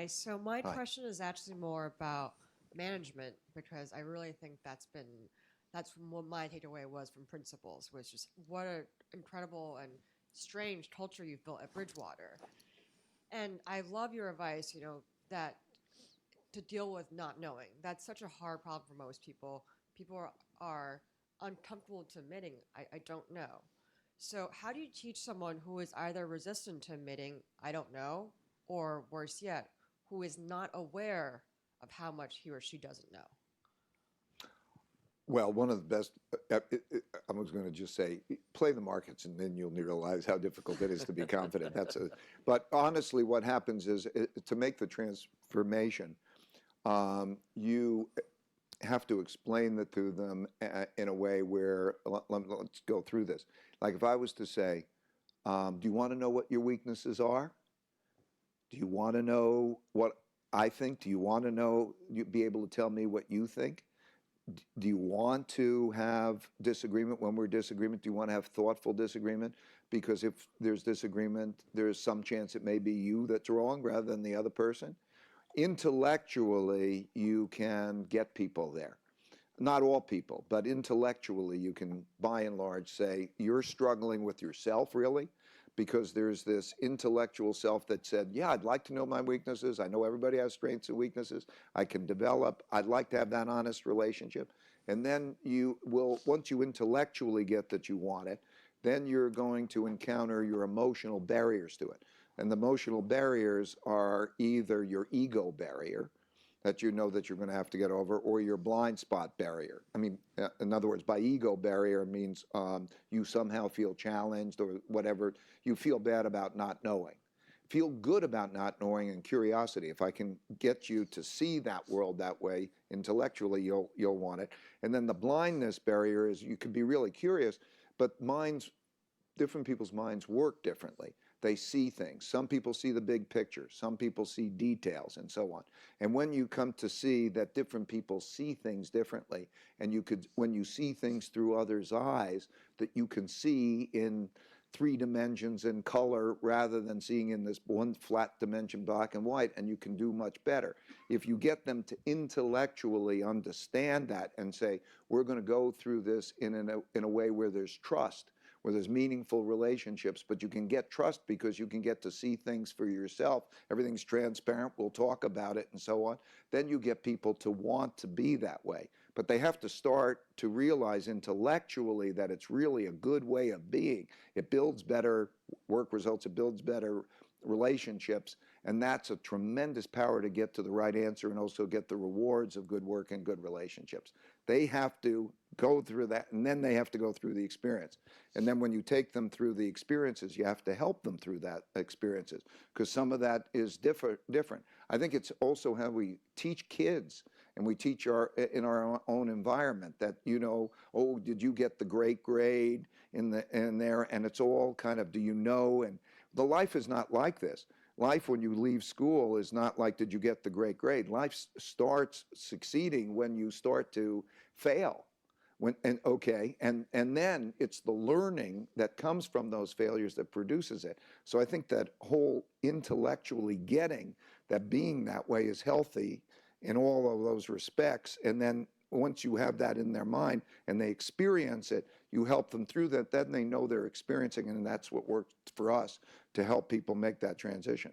So my Hi. question is actually more about management because I really think that's what my takeaway was from principles was just what an incredible and strange culture you've built at Bridgewater. And I love your advice, that to deal with not knowing. That's such a hard problem for most people. People are uncomfortable to admitting, I don't know. So, how do you teach someone who is either resistant to admitting, I don't know, or worse yet, who is not aware of how much he or she doesn't know? Well, one of the best, I was going to just say, play the markets and then you'll realize how difficult it is to be confident. But honestly, what happens is to make the transformation, you have to explain that to them in a way where, let's go through this. Like if I was to say, do you want to know what your weaknesses are? Do you want to know what I think? Do you want to know, you be able to tell me what you think? Do you want to have disagreement when we're disagreement? Do you want to have thoughtful disagreement? Because if there's disagreement, there's some chance it may be you that's wrong rather than the other person. Intellectually, you can get people there. Not all people, but intellectually, you can, by and large, say you're struggling with yourself, really, because there's this intellectual self that said, yeah, I'd like to know my weaknesses. I know everybody has strengths and weaknesses. I can develop. I'd like to have that honest relationship. And then you will, once you intellectually get that you want it, then you're going to encounter your emotional barriers to it. And the emotional barriers are either your ego barrier, that you know that you're going to have to get over, or your blind spot barrier. I mean, in other words, by ego barrier means you somehow feel challenged or whatever. You feel bad about not knowing. Feel good about not knowing and curiosity. If I can get you to see that world that way intellectually, you'll want it. And then the blindness barrier is you can be really curious, but different people's minds work differently. They see things. Some people see the big picture. Some people see details and so on. And when you come to see that different people see things differently, and when you see things through others' eyes, that you can see in 3 dimensions in color rather than seeing in this one flat dimension black and white, and you can do much better. If you get them to intellectually understand that and say, we're going to go through this in a way where there's trust, where there's meaningful relationships, but you can get trust because you can get to see things for yourself. Everything's transparent. We'll talk about it and so on. Then you get people to want to be that way. But they have to start to realize intellectually that it's really a good way of being. It builds better work results. It builds better relationships. And that's a tremendous power to get to the right answer and also get the rewards of good work and good relationships. They have to go through that, and then they have to go through the experience. And then when you take them through the experiences, you have to help them through that experiences, because some of that is different. I think it's also how we teach kids, and we teach in our own environment that, oh, did you get the great grade in there? And it's all kind of, do you know? And the life is not like this. Life, when you leave school, is not like, did you get the great grade? Life starts succeeding when you start to fail. And then it's the learning that comes from those failures that produces it. So I think that whole intellectually getting that being that way is healthy in all of those respects. And then once you have that in their mind and they experience it, you help them through that, then they know they're experiencing it, and that's what works for us to help people make that transition.